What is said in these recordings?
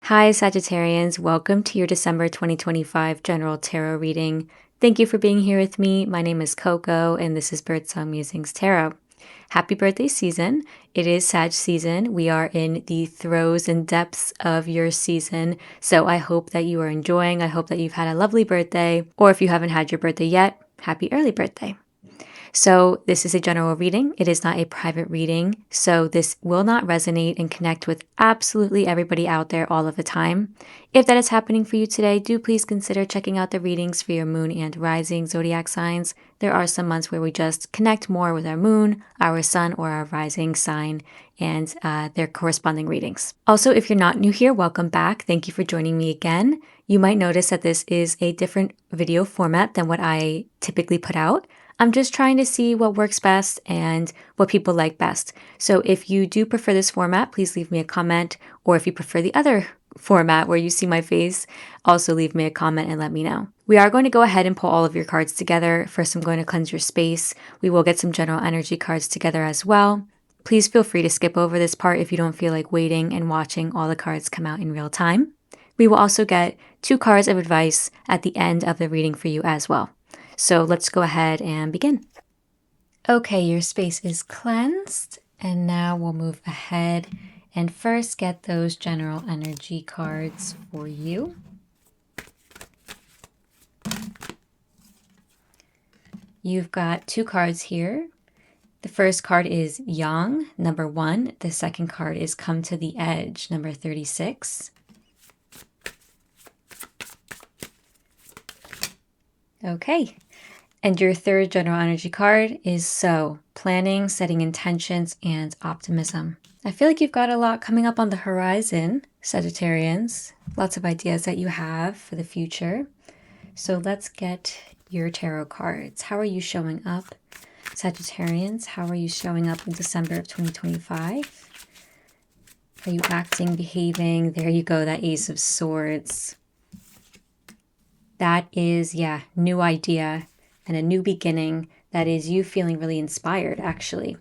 Hi, Sagittarians. Welcome to your December 2025 general tarot reading. Thank you for being here with me. My name is Coco, and this is Birdsong Musings Tarot. Happy birthday season. It is Sag season. We are in the throes and depths of your season. So I hope that you are enjoying. I hope that you've had a lovely birthday. Or if you haven't had your birthday yet, happy early birthday. So this is a general reading. It is not a private reading. So this will not resonate and connect with absolutely everybody out there all of the time. If that is happening for you today, do please consider checking out the readings for your moon and rising zodiac signs. There are some months where we just connect more with our moon, our sun, or our rising sign and their corresponding readings. Also, if you're not new here, welcome back. Thank you for joining me again. You might notice that this is a different video format than what I typically put out. I'm just trying to see what works best and what people like best. So if you do prefer this format, please leave me a comment. Or if you prefer the other format where you see my face, also leave me a comment and let me know. We are going to go ahead and pull all of your cards together. First, I'm going to cleanse your space. We will get some general energy cards together as well. Please feel free to skip over this part if you don't feel like waiting and watching all the cards come out in real time. We will also get 2 cards of advice at the end of the reading for you as well. So let's go ahead and begin. Okay, your space is cleansed, and now we'll move ahead and first get those general energy cards for you. You've got 2 cards here. The first card is Yang, number 1. The second card is Come to the Edge, number 36. Okay. And your third general energy card is So, planning, setting intentions, and optimism. I feel like you've got a lot coming up on the horizon, Sagittarians. Lots of ideas that you have for the future. So let's get your tarot cards. How are you showing up, Sagittarians? How are you showing up in December of 2025? Are you acting, behaving? There you go, that Ace of Swords. That is, new idea. And a new beginning. That is you feeling really inspired, actually.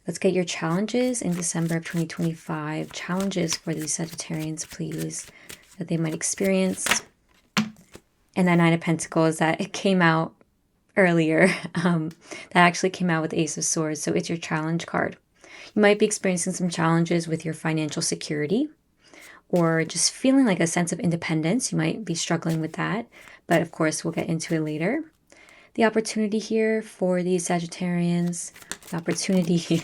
Let's get your challenges in December of 2025. Challenges for these Sagittarians, please, that they might experience. And that 9 of Pentacles that it came out earlier. That actually came out with the Ace of Swords. So it's your challenge card. You might be experiencing some challenges with your financial security or just feeling like a sense of independence. You might be struggling with that. But of course, we'll get into it later. The opportunity here for these Sagittarians, the opportunity,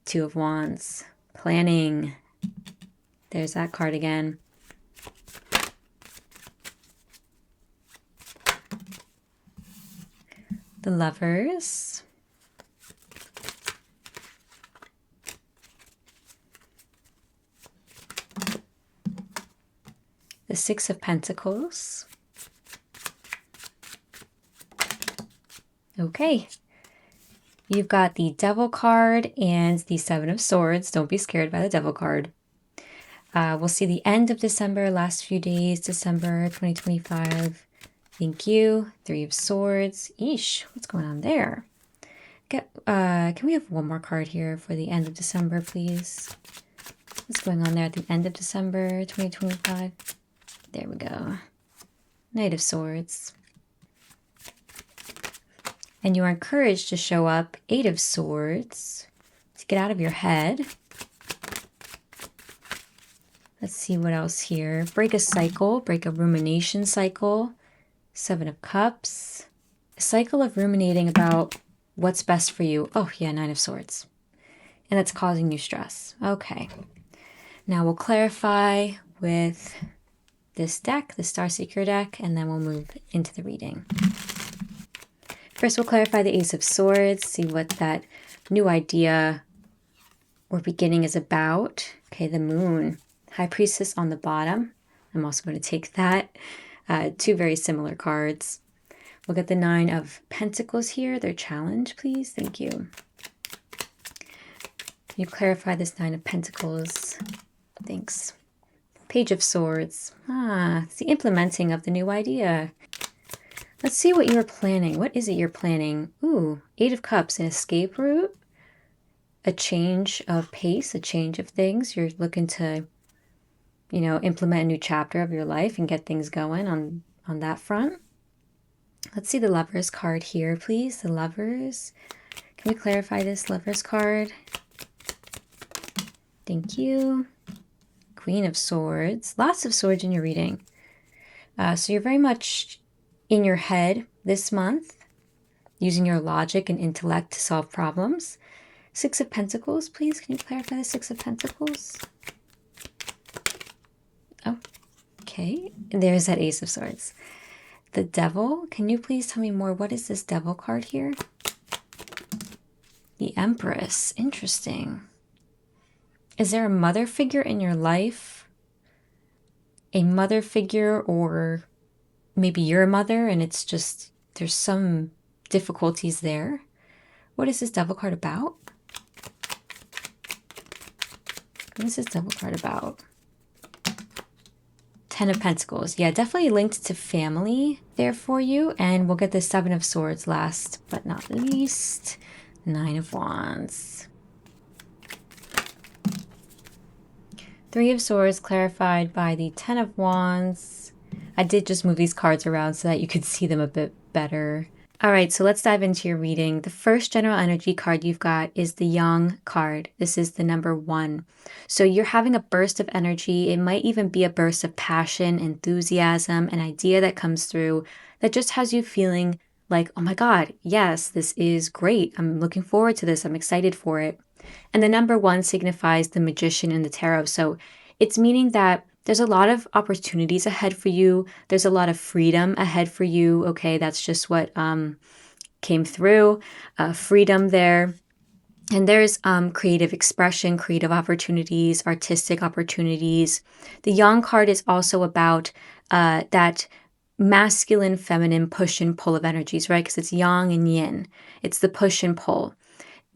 2 of Wands, planning. There's that card again. The Lovers. The 6 of Pentacles. Okay, you've got the Devil card and the 7 of Swords. Don't be scared by the Devil card. We'll see the end of December, last few days, December 2025. Thank you. 3 of Swords. Eesh, what's going on there? Can we have one more card here for the end of December, please? What's going on there at the end of December 2025? There we go. Knight of Swords. And you are encouraged to show up 8 of Swords to get out of your head. Let's see what else here. Break a cycle, break a rumination cycle. 7 of Cups. A cycle of ruminating about what's best for you. Oh yeah, 9 of Swords. And that's causing you stress. Okay. Now we'll clarify with this deck, the Star Seeker deck, and then we'll move into the reading. First, we'll clarify the Ace of Swords, see what that new idea or beginning is about. Okay, the Moon. High Priestess on the bottom. I'm also going to take that. 2 very similar cards. We'll get the 9 of Pentacles here. Their challenge, please. Thank you. Can you clarify this 9 of Pentacles? Thanks. Page of Swords. It's the implementing of the new idea. Let's see what you're planning. What is it you're planning? Ooh, 8 of Cups, an escape route, a change of pace, a change of things. You're looking to implement a new chapter of your life and get things going on that front. Let's see the Lovers card here, please. The Lovers. Can we clarify this Lovers card? Thank you. Queen of Swords. Lots of swords in your reading. So you're very much in your head this month, using your logic and intellect to solve problems. Six of Pentacles, please. Can you clarify the Six of Pentacles? Oh, okay. And there's that Ace of Swords. The Devil. Can you please tell me more? What is this Devil card here? The Empress. Interesting. Is there a mother figure in your life? A mother figure, or maybe you're a mother and it's just there's some difficulties there. What is this Devil card about? What is this Devil card about? Ten of Pentacles. Yeah, definitely linked to family there for you. And we'll get the Seven of Swords last but not least. Nine of Wands. Three of Swords clarified by the Ten of Wands. I did just move these cards around so that you could see them a bit better. All right, so let's dive into your reading. The first general energy card you've got is the Young card. This is the number 1. So you're having a burst of energy. It might even be a burst of passion, enthusiasm, an idea that comes through that just has you feeling like, oh my God, yes, this is great. I'm looking forward to this. I'm excited for it. And the number 1 signifies the Magician in the tarot. So it's meaning that there's a lot of opportunities ahead for you. There's a lot of freedom ahead for you. Okay, that's just what came through. Freedom there. And there's creative expression, creative opportunities, artistic opportunities. The Yang card is also about that masculine, feminine push and pull of energies, right? Because it's Yang and Yin. It's the push and pull.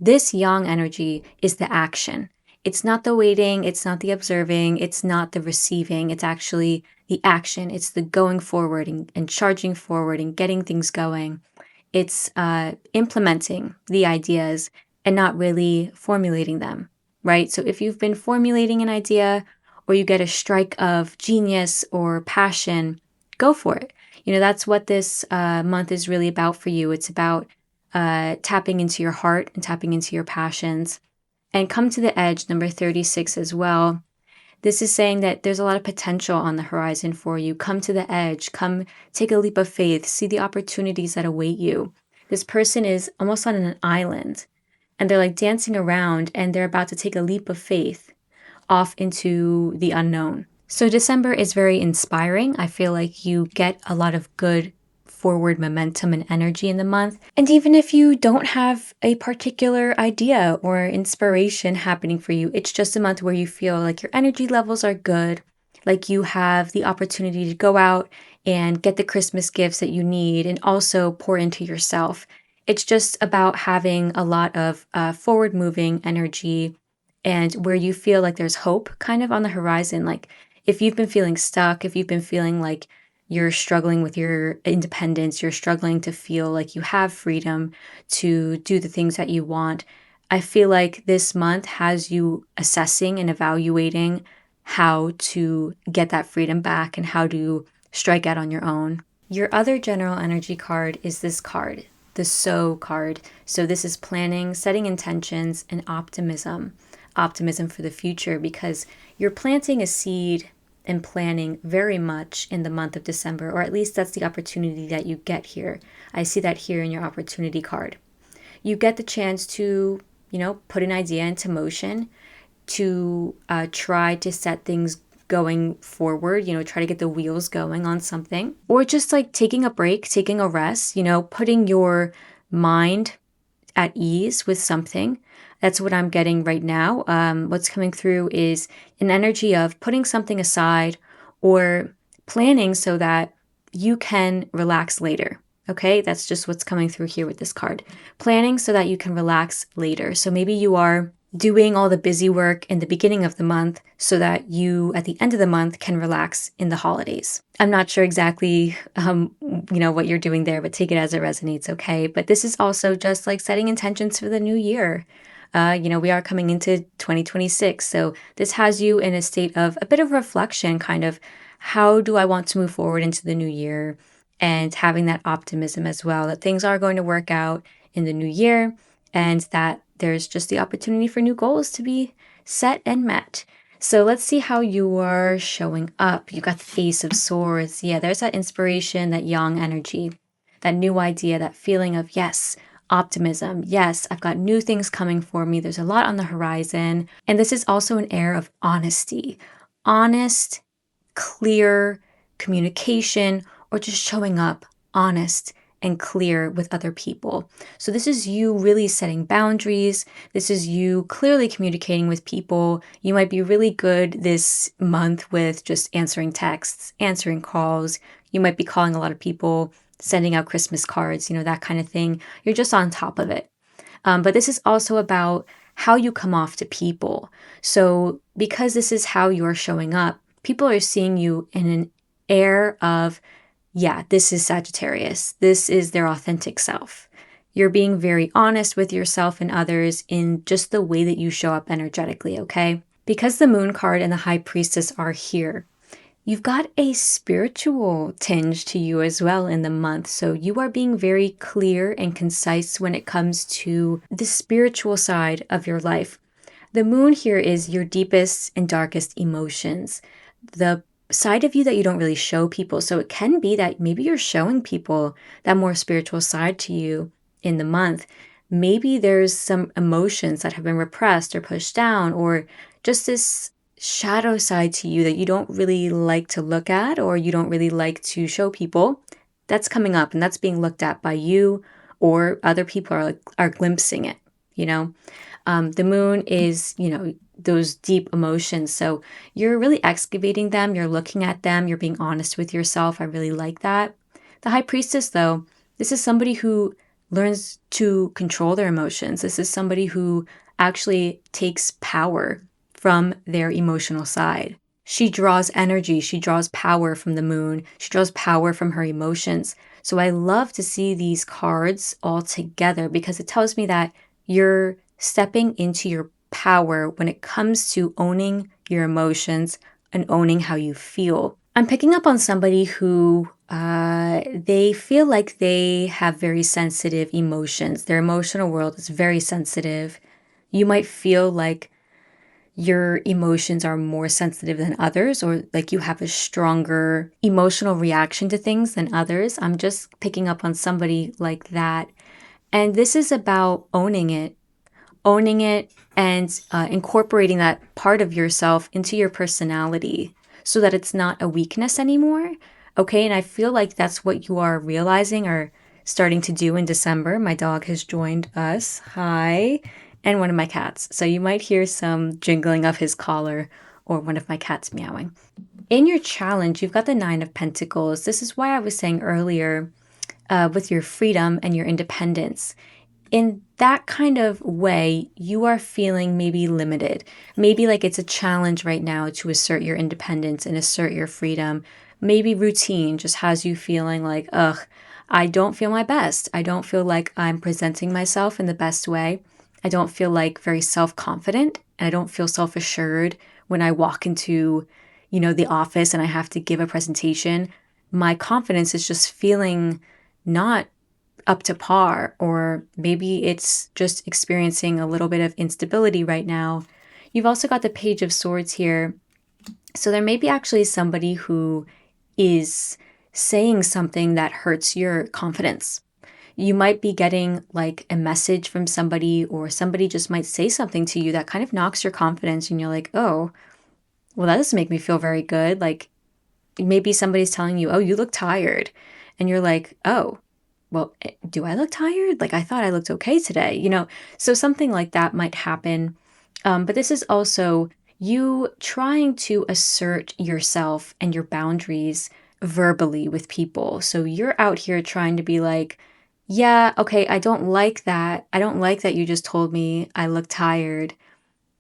This Yang energy is the action. It's not the waiting, it's not the observing, it's not the receiving, it's actually the action. It's the going forward and charging forward and getting things going. It's implementing the ideas and not really formulating them, right? So if you've been formulating an idea or you get a strike of genius or passion, go for it. That's what this month is really about for you. It's about tapping into your heart and tapping into your passions. And come to the edge, number 36 as well. This is saying that there's a lot of potential on the horizon for you. Come to the edge. Come take a leap of faith. See the opportunities that await you. This person is almost on an island, and they're like dancing around, and they're about to take a leap of faith off into the unknown. So December is very inspiring. I feel like you get a lot of good forward momentum and energy in the month. And even if you don't have a particular idea or inspiration happening for you, it's just a month where you feel like your energy levels are good, like you have the opportunity to go out and get the Christmas gifts that you need and also pour into yourself. It's just about having a lot of forward moving energy and where you feel like there's hope kind of on the horizon. Like if you've been feeling stuck, if you've been feeling like you're struggling with your independence, you're struggling to feel like you have freedom to do the things that you want, I feel like this month has you assessing and evaluating how to get that freedom back and how to strike out on your own. Your other general energy card is this card, the Sow card. So this is planning, setting intentions, and optimism. Optimism for the future, because you're planting a seed and planning very much in the month of December, or at least that's the opportunity that you get here. I see that here in your opportunity card. You get the chance to, put an idea into motion, to try to set things going forward, try to get the wheels going on something, or just like taking a break, taking a rest, putting your mind at ease with something. That's what I'm getting right now. What's coming through is an energy of putting something aside or planning so that you can relax later. Okay, that's just what's coming through here with this card. Planning so that you can relax later. So maybe you are doing all the busy work in the beginning of the month so that you, at the end of the month, can relax in the holidays. I'm not sure exactly, what you're doing there, but take it as it resonates, okay? But this is also just like setting intentions for the new year. We are coming into 2026. So this has you in a state of a bit of reflection, kind of how do I want to move forward into the new year, and having that optimism as well, that things are going to work out in the new year and that there's just the opportunity for new goals to be set and met. So let's see how you are showing up. You got the Ace of Swords. Yeah, there's that inspiration, that yang energy, that new idea, that feeling of, yes, optimism. Yes, I've got new things coming for me. There's a lot on the horizon. And this is also an air of honesty, honest, clear communication, or just showing up honest and clear with other people. So this is you really setting boundaries. This is you clearly communicating with people. You might be really good this month with just answering texts, answering calls. You might be calling a lot of people, sending out Christmas cards, that kind of thing. You're just on top of it. But this is also about how you come off to people. So because this is how you're showing up, people are seeing you in an air of, yeah, this is Sagittarius. This is their authentic self. You're being very honest with yourself and others in just the way that you show up energetically, okay? Because the Moon card and the High Priestess are here, you've got a spiritual tinge to you as well in the month. So you are being very clear and concise when it comes to the spiritual side of your life. The Moon here is your deepest and darkest emotions, the side of you that you don't really show people. So it can be that maybe you're showing people that more spiritual side to you in the month. Maybe there's some emotions that have been repressed or pushed down, or just this shadow side to you that you don't really like to look at, or you don't really like to show people. That's coming up, and that's being looked at by you, or other people are glimpsing it, The Moon is, those deep emotions. So you're really excavating them. You're looking at them. You're being honest with yourself. I really like that. The High Priestess, though, this is somebody who learns to control their emotions. This is somebody who actually takes power from their emotional side. She draws energy. She draws power from the Moon. She draws power from her emotions. So I love to see these cards all together because it tells me that you're stepping into your power when it comes to owning your emotions and owning how you feel. I'm picking up on somebody who they feel like they have very sensitive emotions. Their emotional world is very sensitive. You might feel like your emotions are more sensitive than others, or like you have a stronger emotional reaction to things than others. I'm just picking up on somebody like that. And this is about owning it and incorporating that part of yourself into your personality so that it's not a weakness anymore. Okay, and I feel like that's what you are realizing or starting to do in December. My dog has joined us. Hi. And one of my cats. So you might hear some jingling of his collar or one of my cats meowing. In your challenge, you've got the Nine of Pentacles. This is why I was saying earlier with your freedom and your independence. In that kind of way, you are feeling maybe limited. Maybe like it's a challenge right now to assert your independence and assert your freedom. Maybe routine just has you feeling like, ugh, I don't feel my best. I don't feel like I'm presenting myself in the best way. I don't feel like very self-confident, and I don't feel self-assured when I walk into, the office and I have to give a presentation. My confidence is just feeling not up to par, or maybe it's just experiencing a little bit of instability right now. You've also got the Page of Swords here. So there may be actually somebody who is saying something that hurts your confidence. You might be getting like a message from somebody, or somebody just might say something to you that kind of knocks your confidence, and you're like, oh, well, that doesn't make me feel very good. Like maybe somebody's telling you, oh, you look tired. And you're like, oh, well, do I look tired? Like I thought I looked okay today, So something like that might happen. But this is also you trying to assert yourself and your boundaries verbally with people. So you're out here trying to be like, yeah, okay, I don't like that. I don't like that you just told me I look tired.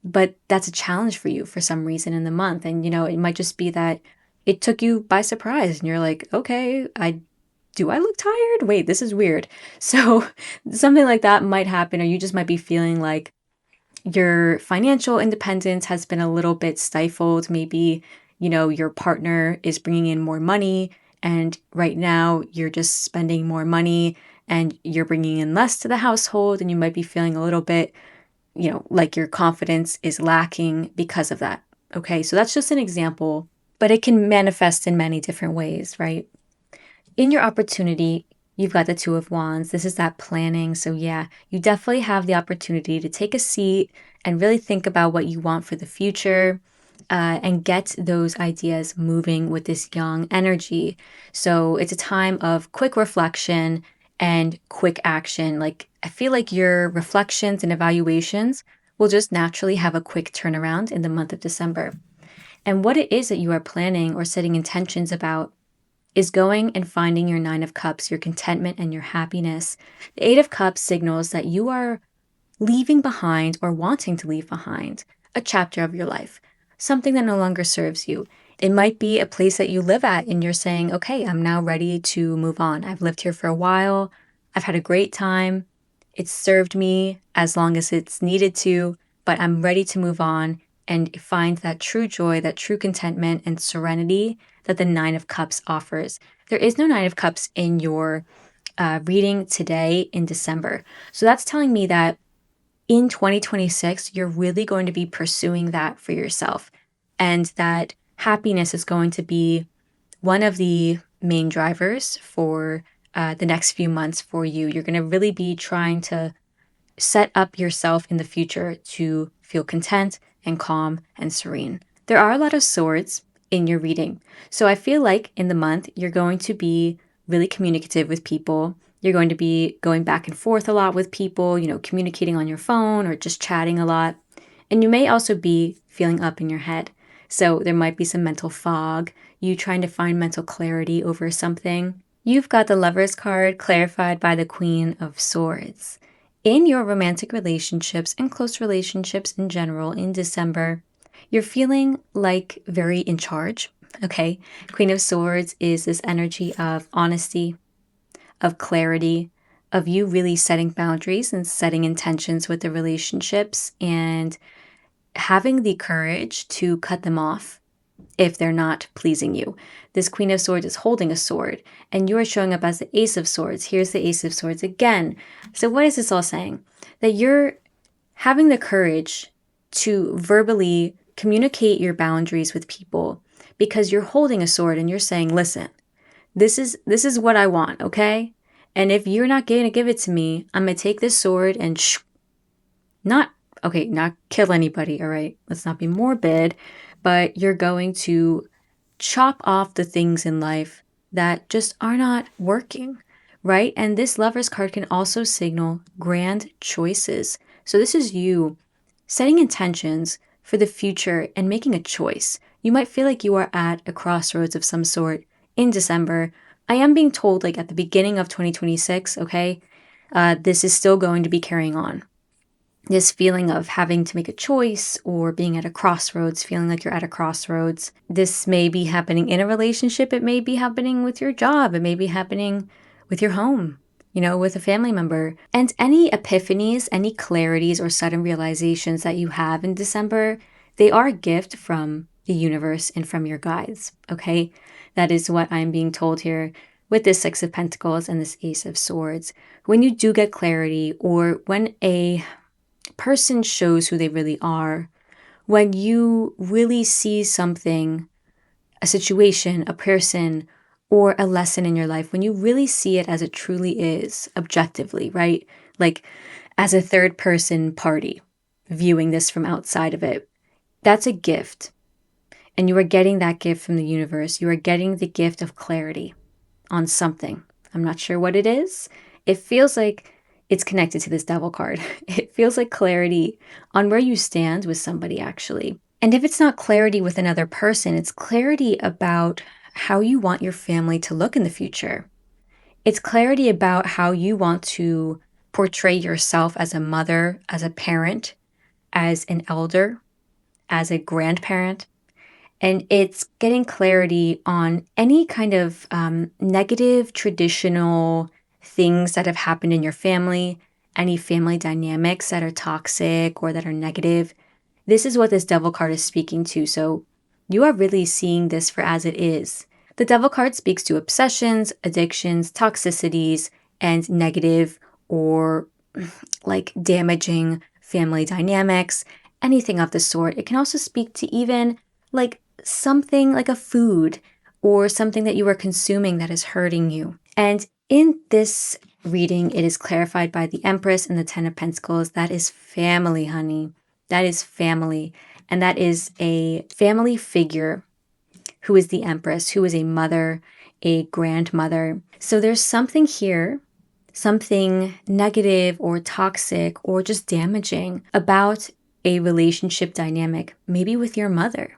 But that's a challenge for you for some reason in the month. And, it might just be that it took you by surprise and you're like, okay, do I look tired? Wait, this is weird. So something like that might happen, or you just might be feeling like your financial independence has been a little bit stifled. Maybe, your partner is bringing in more money and right now you're just spending more money and you're bringing in less to the household, and you might be feeling a little bit, like your confidence is lacking because of that. Okay, so that's just an example, but it can manifest in many different ways, right? In your opportunity, you've got the Two of Wands. This is that planning. So yeah, you definitely have the opportunity to take a seat and really think about what you want for the future, and get those ideas moving with this young energy. So it's a time of quick reflection and quick action. Like, I feel like your reflections and evaluations will just naturally have a quick turnaround in the month of December. And what it is that you are planning or setting intentions about is going and finding your Nine of Cups, your contentment and your happiness. The Eight of Cups signals that you are leaving behind or wanting to leave behind a chapter of your life, something that no longer serves you. It might be a place that you live at and you're saying, okay, I'm now ready to move on. I've lived here for a while. I've had a great time. It's served me as long as it's needed to, but I'm ready to move on and find that true joy, that true contentment and serenity that the Nine of Cups offers. There is no Nine of Cups in your reading today in December. So that's telling me that in 2026, you're really going to be pursuing that for yourself, and that happiness is going to be one of the main drivers for the next few months for you. You're going to really be trying to set up yourself in the future to feel content and calm and serene. There are a lot of swords in your reading. So I feel like in the month, you're going to be really communicative with people. You're going to be going back and forth a lot with people, communicating on your phone or just chatting a lot. And you may also be feeling up in your head. So there might be some mental fog, you trying to find mental clarity over something. You've got the Lovers card clarified by the Queen of Swords. In your romantic relationships and close relationships in general in December, you're feeling like very in charge, okay? Queen of Swords is this energy of honesty, of clarity, of you really setting boundaries and setting intentions with the relationships and having the courage to cut them off if they're not pleasing you. This Queen of Swords is holding a sword, and you are showing up as the Ace of Swords. Here's the Ace of Swords again. So what is this all saying? That you're having the courage to verbally communicate your boundaries with people because you're holding a sword and you're saying, listen, this is what I want, okay? And if you're not going to give it to me, I'm going to take this sword and not kill anybody, all right? Let's not be morbid, but you're going to chop off the things in life that just are not working, right? And this Lovers card can also signal grand choices. So this is you setting intentions for the future and making a choice. You might feel like you are at a crossroads of some sort in December. I am being told, like at the beginning of 2026, okay, this is still going to be carrying on. This feeling of having to make a choice or being at a crossroads, feeling like you're at a crossroads. This may be happening in a relationship. It may be happening with your job. It may be happening with your home, with a family member. And any epiphanies, any clarities or sudden realizations that you have in December, they are a gift from the universe and from your guides, okay? That is what I'm being told here with this Six of Pentacles and this Ace of Swords. When you do get clarity, or when a person shows who they really are, when you really see something, a situation, a person, or a lesson in your life, when you really see it as it truly is, objectively, right? Like as a third person party, viewing this from outside of it, that's a gift. And you are getting that gift from the universe. You are getting the gift of clarity on something. I'm not sure what it is. It feels like it's connected to this Devil card. It feels like clarity on where you stand with somebody, actually. And if it's not clarity with another person, it's clarity about how you want your family to look in the future. It's clarity about how you want to portray yourself as a mother, as a parent, as an elder, as a grandparent. And it's getting clarity on any kind of negative traditional things that have happened in your family any family dynamics that are toxic or that are negative. This is what this Devil card is speaking to. So you are really seeing this for as it is. The Devil card speaks to obsessions, addictions, toxicities, and negative or like damaging family dynamics, anything of the sort. It can also speak to even like something like a food or something that you are consuming that is hurting you. And in this reading, it is clarified by the Empress and the Ten of Pentacles. That is family, honey. That is family. And that is a family figure who is the Empress, who is a mother, a grandmother. So there's something here, something negative or toxic or just damaging about a relationship dynamic, maybe with your mother,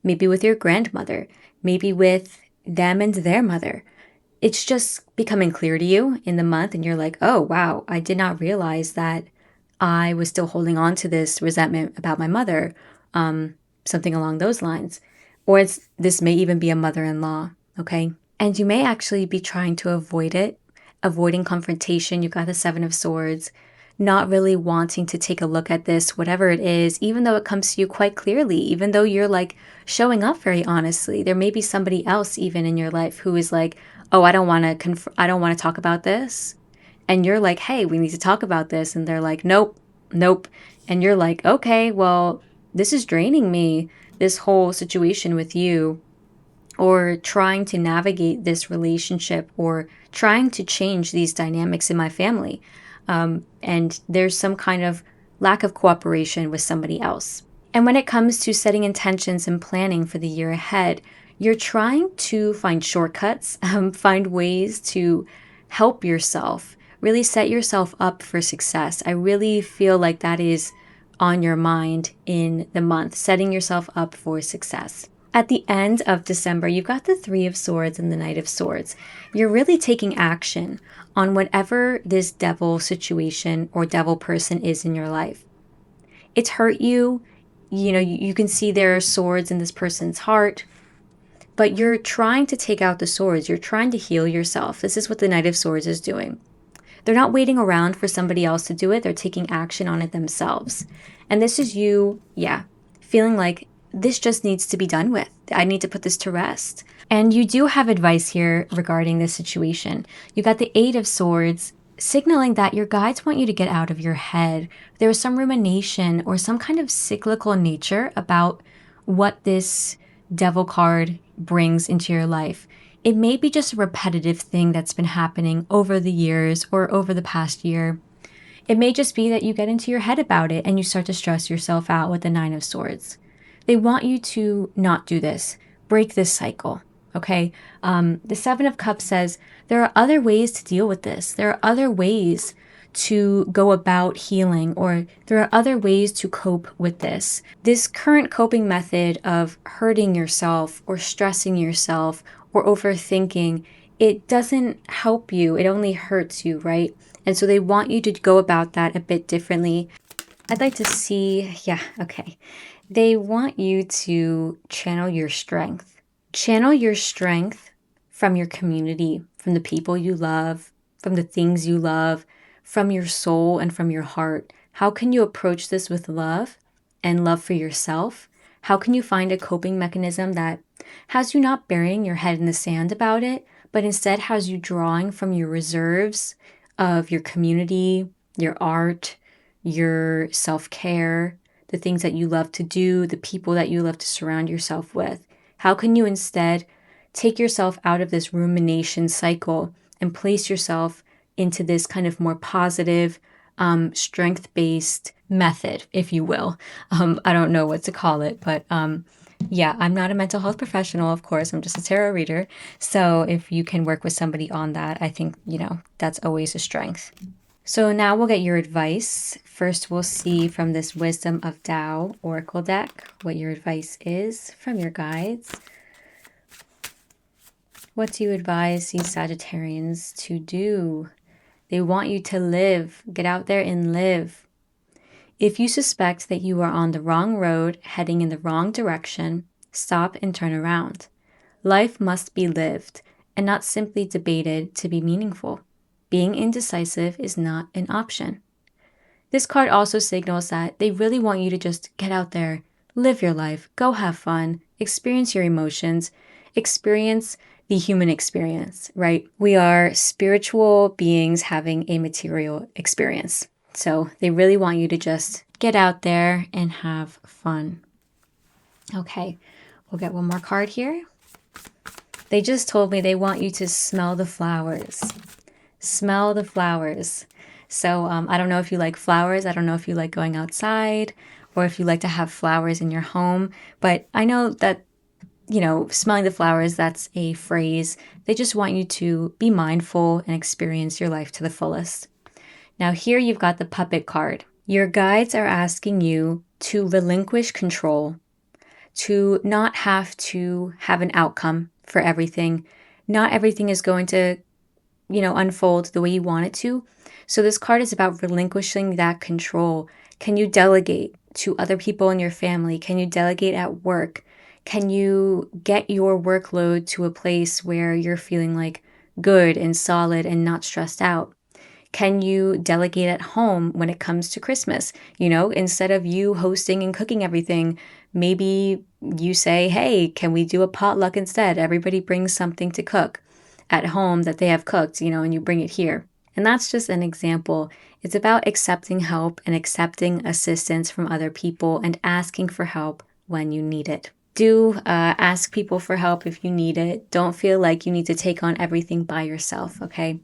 maybe with your grandmother, maybe with them and their mother. It's just becoming clear to you in the month, and you're like, oh, wow, I did not realize that I was still holding on to this resentment about my mother, something along those lines. Or this may even be a mother-in-law, okay? And you may actually be trying to avoid it, avoiding confrontation. You've got the Seven of Swords, not really wanting to take a look at this, whatever it is, even though it comes to you quite clearly, even though you're like showing up very honestly. There may be somebody else even in your life who is like, oh, I don't want to talk about this. And you're like, hey, we need to talk about this. And they're like, nope. And you're like, okay, well, this is draining me, this whole situation with you, or trying to navigate this relationship, or trying to change these dynamics in my family. And there's some kind of lack of cooperation with somebody else. And when it comes to setting intentions and planning for the year ahead, you're trying to find shortcuts, find ways to help yourself, really set yourself up for success. I really feel like that is on your mind in the month, setting yourself up for success. At the end of December, you've got the Three of Swords and the Knight of Swords. You're really taking action on whatever this devil situation or devil person is in your life. It's hurt you. You know, you can see there are swords in this person's heart, but you're trying to take out the swords. You're trying to heal yourself. This is what the Knight of Swords is doing. They're not waiting around for somebody else to do it. They're taking action on it themselves. And this is you, feeling like this just needs to be done with. I need to put this to rest. And you do have advice here regarding this situation. You got the Eight of Swords, signaling that your guides want you to get out of your head. There is some rumination or some kind of cyclical nature about what this Devil card brings into your life. It may be just a repetitive thing that's been happening over the years or over the past year. It may just be that you get into your head about it and you start to stress yourself out with the Nine of Swords. They want you to not do this, break this cycle, okay? The Seven of Cups says there are other ways to deal with this. There are other ways to go about healing, or there are other ways to cope with this. This current coping method of hurting yourself or stressing yourself or overthinking, it doesn't help you. It only hurts you, right? And so they want you to go about that a bit differently. I'd like to see, They want you to channel your strength. Channel your strength from your community, from the people you love, from the things you love, from your soul and from your heart. How can you approach this with love and love for yourself? How can you find a coping mechanism that has you not burying your head in the sand about it, but instead has you drawing from your reserves of your community, your art, your self-care, the things that you love to do, the people that you love to surround yourself with? How can you instead take yourself out of this rumination cycle and place yourself into this kind of more positive, strength-based method, if you will? I don't know what to call it, but I'm not a mental health professional, of course. I'm just a tarot reader. So if you can work with somebody on that, I think, that's always a strength. So now we'll get your advice. First, we'll see from this Wisdom of Tao Oracle deck what your advice is from your guides. What do you advise these Sagittarians to do? They want you to live. Get out there and live. If you suspect that you are on the wrong road, heading in the wrong direction, stop and turn around. Life must be lived and not simply debated to be meaningful. Being indecisive is not an option. This card also signals that they really want you to just get out there, live your life, go have fun, experience your emotions, experience the human experience, right? We are spiritual beings having a material experience. So they really want you to just get out there and have fun. Okay, we'll get one more card here. They just told me they want you to smell the flowers. Smell the flowers. So I don't know if you like flowers. I don't know if you like going outside or if you like to have flowers in your home. But I know that, smelling the flowers, that's a phrase. They just want you to be mindful and experience your life to the fullest. Now here you've got the puppet card. Your guides are asking you to relinquish control, to not have to have an outcome for everything. Not everything is going to, unfold the way you want it to. So this card is about relinquishing that control. Can you delegate to other people in your family? Can you delegate at work? Can you get your workload to a place where you're feeling like good and solid and not stressed out? Can you delegate at home when it comes to Christmas? Instead of you hosting and cooking everything, maybe you say, hey, can we do a potluck instead? Everybody brings something to cook at home that they have cooked, and you bring it here. And that's just an example. It's about accepting help and accepting assistance from other people and asking for help when you need it. Do ask people for help if you need it. Don't feel like you need to take on everything by yourself, okay?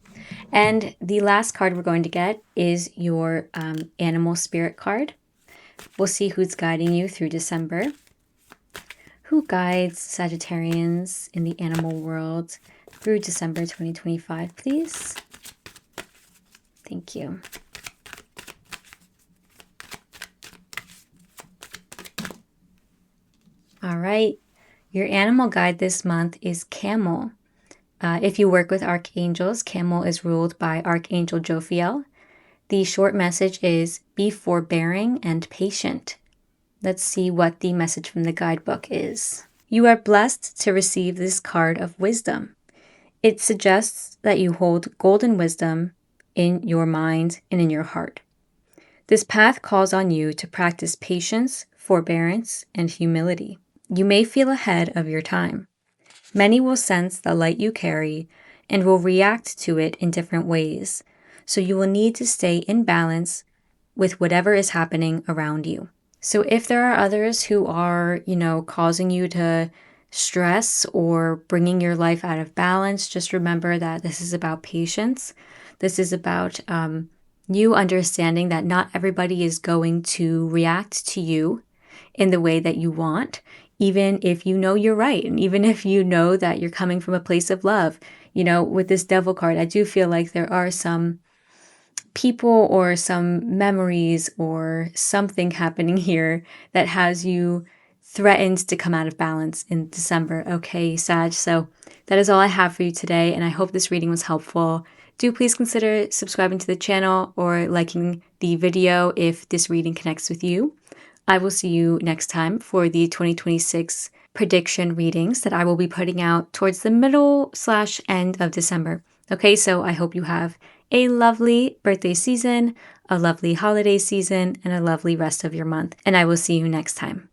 And the last card we're going to get is your animal spirit card. We'll see who's guiding you through December. Who guides Sagittarians in the animal world through December 2025, please? Thank you. All right, your animal guide this month is Camel. If you work with archangels, Camel is ruled by Archangel Jophiel. The short message is be forbearing and patient. Let's see what the message from the guidebook is. You are blessed to receive this card of wisdom. It suggests that you hold golden wisdom in your mind and in your heart. This path calls on you to practice patience, forbearance, and humility. You may feel ahead of your time. Many will sense the light you carry and will react to it in different ways, so you will need to stay in balance with whatever is happening around you. So if there are others who are, causing you to stress or bringing your life out of balance, just remember that this is about patience. This is about you understanding that not everybody is going to react to you in the way that you want, even if you know you're right, and even if you know that you're coming from a place of love. With this devil card, I do feel like there are some people or some memories or something happening here that has you threatened to come out of balance in December. Okay, Sag. So that is all I have for you today, and I hope this reading was helpful. Do please consider subscribing to the channel or liking the video if this reading connects with you. I will see you next time for the 2026 prediction readings that I will be putting out towards the middle/end of December. Okay, so I hope you have a lovely birthday season, a lovely holiday season, and a lovely rest of your month. And I will see you next time.